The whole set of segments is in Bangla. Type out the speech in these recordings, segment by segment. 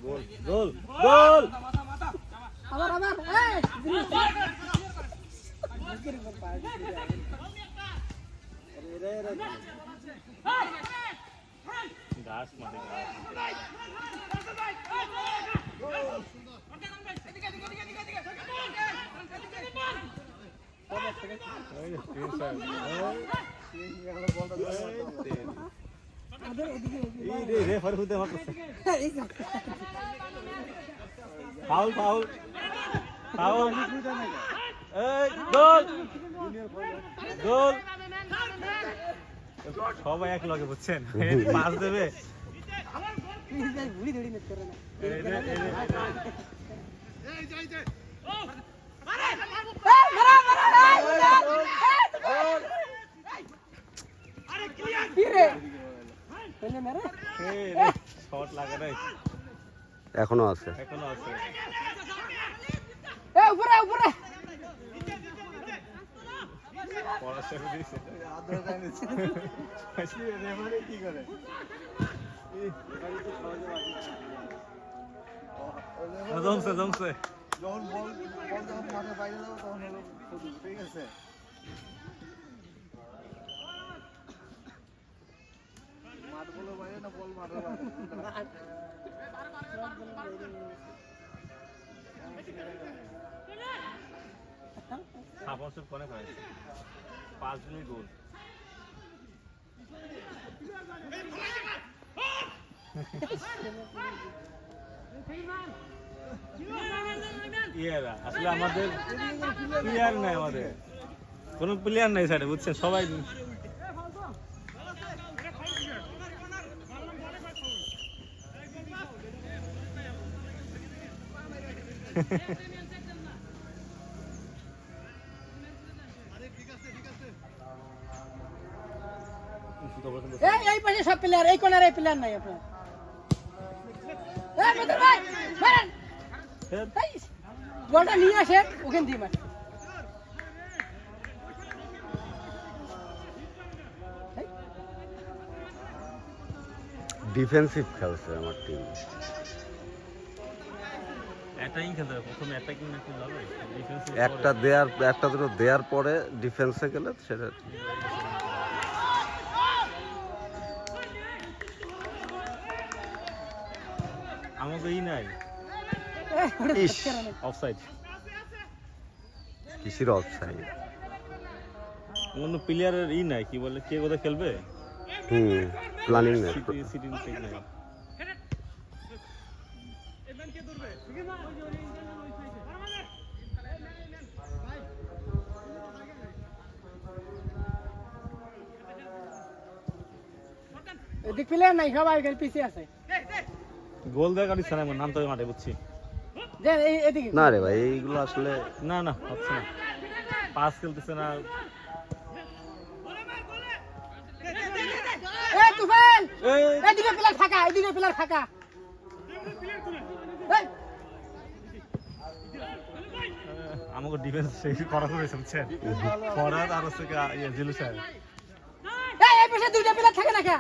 গোল গোল গোল আবার আবার গাছ মাঠে ফাউল ফাউল ফাউল গোল গোল সবাই এক লগে বুঝছেন পাস দেবে শট লাগে নাই এখনো আছে এখনো আছে উপরে উপরে পড়াশোনা দিছে আদর জানিস কি করে জমছে জমছে যখন বল যখন মাঠে বাইরে যাবো তখন হলো ঠিক আছে মাঠ বলো বাইরে না বল মাঠে সাপোর্ট কোনে করে 5 মিনিট গোল ইয়ারা আসলে আমাদের প্লেয়ার নাই আমাদের কোনো প্লেয়ার নাই সাইডে বুঝছেন সবাই এই পাশে সব প্লেয়ার এই কোণার এই প্লেয়ার নাই আপনার এই মিত্র ভাই মারেন এই বলটা নিয়ে আসে ওখান দিয়ে মার ডিফেন্সিভ খেলছে আমার টিম অ্যাটাকিং খেলতে হবে প্রথমে অ্যাটাকিং না করলে হবে ডিফেন্সিভ একটা দুটো দেওয়ার পরে ডিফেন্সে গেলে সেটা আমাকে ই নাই অফসাইড কিসের অফসাইড কোনো প্লেয়ারের ই নাই কি বলে কে কোথায় খেলবে প্ল্যানিং নাই সিটি ঠিক নাই এদিক প্লেয়ার নাই সবাই গেল পিছে আছে গোল দেওয়ার গাড়ি ছাড়া নাম তো মাঠে বুঝছি যে এদিকে না রে ভাই এইগুলো আসলে না না হচ্ছে না পাস খেলতেছে না এই তুফান এদিকে প্লেয়ার ফাঁকা এদিকে প্লেয়ার ফাঁকা আমাকে ডিফেন্স সেই করা করেছে বুঝছেন ফরওয়ার্ড আর হচ্ছে ইয়ে জিলু সাহেব এই পাশে দুইটা প্লেয়ার থাকে না কে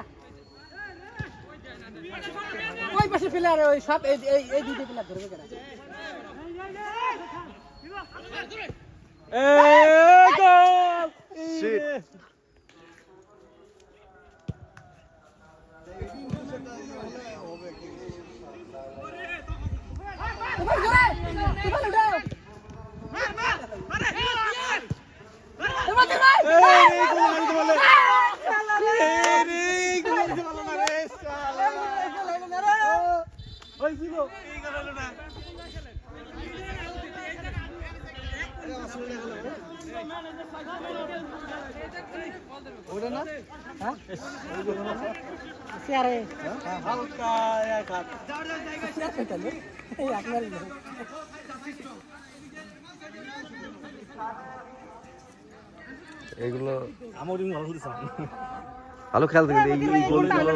ওই পাশে প্লেয়ার ওই সব এই দুইটা প্লেয়ার ধরবে কেন গোল শিট তুফান জোরে তুফান উঠাও ওটা না হ্যাঁ সিয়ারে হালকা এক হাত এই আপনার এগুলো আমার টিম ভালো খেলছে ভালো খেলতে কিন্তু এই গোলগুলো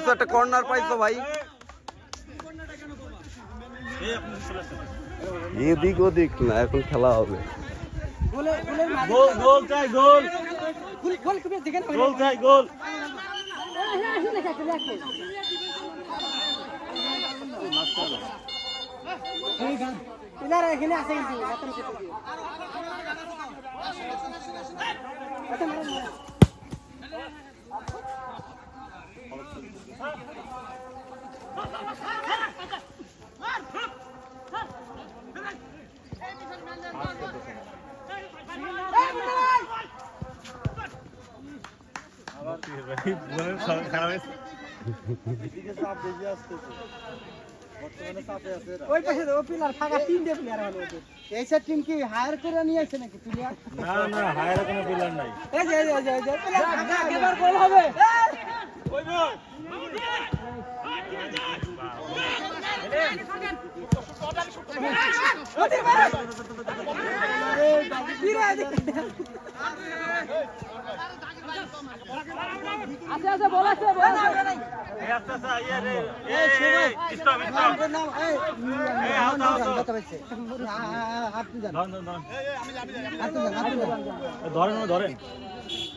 একটা কর্নার পাইছো ভাই এই আপনি চলে আসেন এদিক ওদিক না, এখন খেলা হবে। গোলের মাঝে গোল গোল চাই গোল গোল কবে দেখেন গোল চাই গোল পিলার এখানে আছে কিন্তু মাথার উপরে দিয়ে। খারাপ হয়েছে এদিকে চাপ বেশি আসতেছে বর্তমানে চাপে আছে এরা ওই পাশে ও পিলার ফাঁকা তিনটে প্লেয়ার হলো ওদের এইসব টিম কি হায়ার করে নিয়ে আসছে নাকি প্লেয়ার না না হায়ার কোনো প্লেয়ার নাই এই যে প্লেয়ার ফাঁকা এবার গোল হবে ওই বল ওদের মার বিরা আচ্ছা বল আছে এই আস্তে আস্তে ইয়ে রে এই স্টপ স্টপ নাম এই কথা বলছে আপনি জানেন ধরেন ধরেন আপনি জানেন ধরেন ধরেন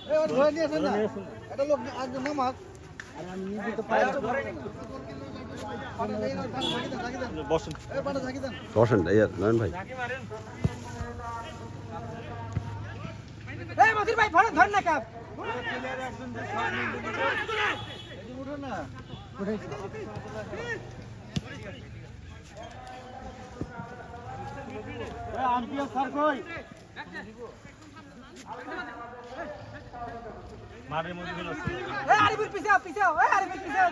এই ওর ধরে নিয়ে আসেন না এটা লোক আগে নামাক আমি নিজে তো পাই বসেন এই পাটা থাকি দেন বসেন নয়ন ভাই। এই মতির ভাই ধর না কাপ উঠো না এই আম্পিয়ার স্যার কই মাঠের মধ্যে ফেলে আসছে এই আরিফুল পিছাও এই আরিফুল পিছাও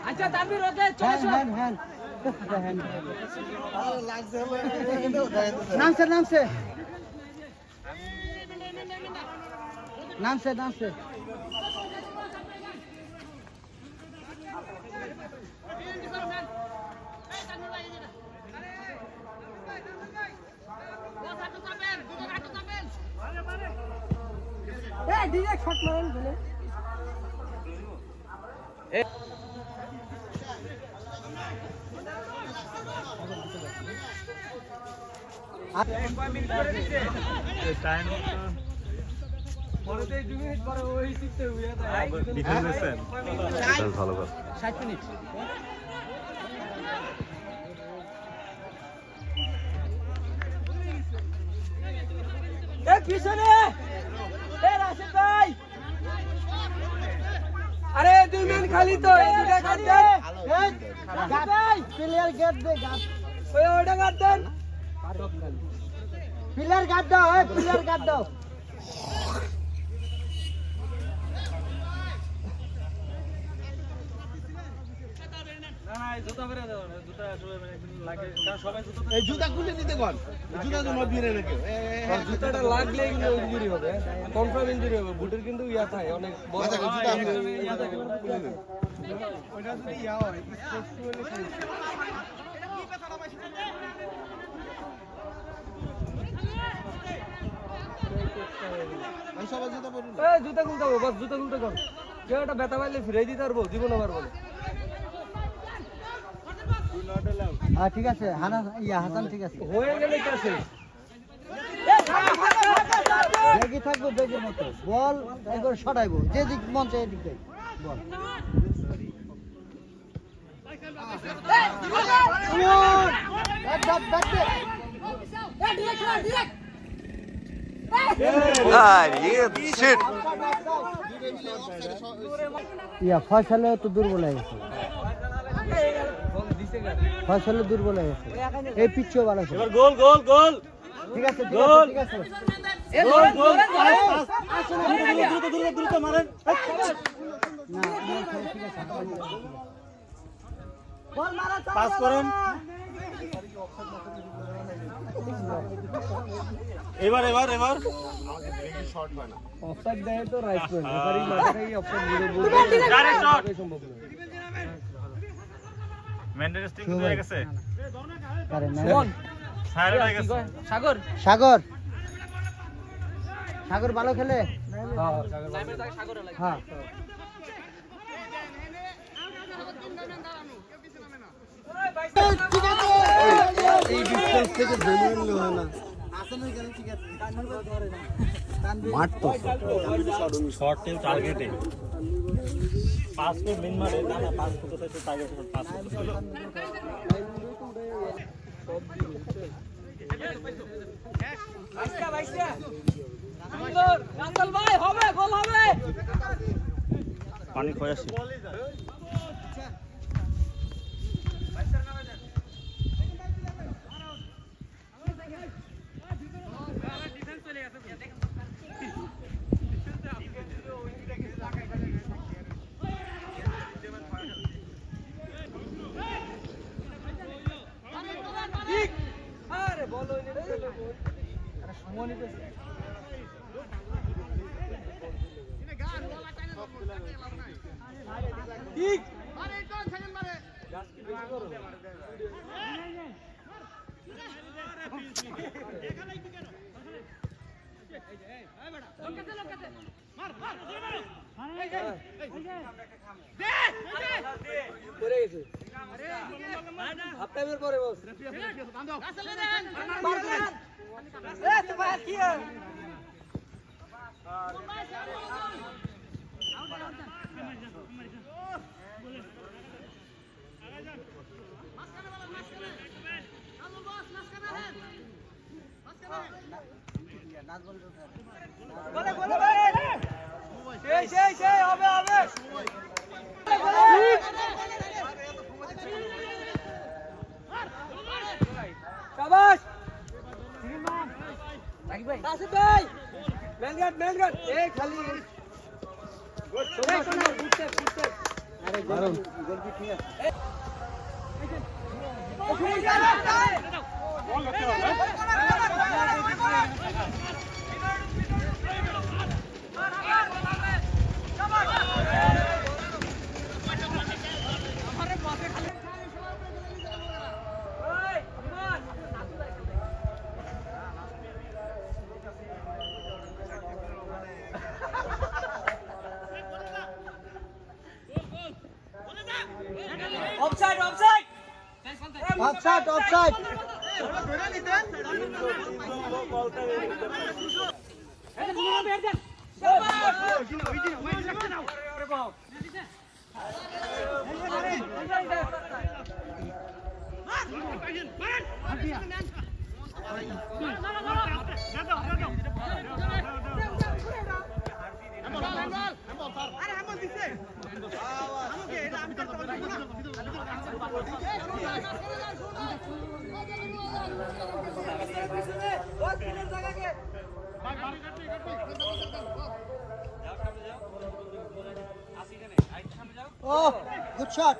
আচ্ছা তানভীর ওকে চলে হ্যান্ড আর লাগছে হলো কিন্তু নামছে এই ডিরেক্ট শট মারেন বলে টাইম ডিফেন্স আছেন ভালো কথা। 60 মিনিট পিছনে রাশেদ ভাই আরে দুই মিনিট খালি তো এদিকে কাট দেন ভাই প্লেয়ার গেট দে গাট ওটা গাট দেন প্লেয়ার গাট দাও প্লেয়ার গাট দাও এই জুতা খুলে নিতে কোন জুতা তো মত বিরে নাকি জুতাটা লাগলে কিন্তু ইনজুরি হবে কনফার্ম ইনজুরি হবে বুটের কিন্তু ইয়া থাকে অনেক বড় জুতা ইয়া থাকে খুলে নেবে ওটা যদি ইয়া হয় স্পোর্টস হলে আমি সবাই জুতা পরুন এই জুতা খুলতে হবে বাস জুতা খুলতে কর কেউ একটা ব্যথা পাইলে ফিরাই দিতে পারবো জীবনে পারবো না ঠিক আছে হাসান ঠিক আছে হয়ে গেলে কি আছে বেগে থাকবো বেগের মতো বল একবার শটাইবো যে দিক মন চাই এদিক দেয় বল ফয়সালে তো দুর্বল হয়ে গেছে ফয়সালে দুর্বল হয়ে গেছে এই পিচ্ছিও ভালো আছে এবার গোল গোল গোল ঠিক আছে গোল। ঠিক আছে গোল গোল দ্রুত মারেন না ঠিক আছে বল মারা পাস করেন এবার অফসাইড দেয় তো রাইট পয়েন্ট রেফারি মাথায় অফসাইড দিয়ে বলতে ডাইরেক্ট শট সম্ভব না মেন্ডেস টিম হয়ে গেছে পারে না সাইড হয়ে গেছে সাগর সাগর ভালো খেলে হ্যাঁ এই ডিস্টেন্স থেকে জেনুইনলি হয় না মাঠ তো শর্ট টেল টার্গেটে 5 ফুট মিন মারে না 5 ফুট তো টার্গেট 5 ফুট পানি খয় আসে পড়ে গেছে হাফ টাইমের পরে বস শাবাশ আসিফ ভাই মেলগাট এই খালি আরে গোল কি ঠিক আছে অফসাইড Oh, good shot.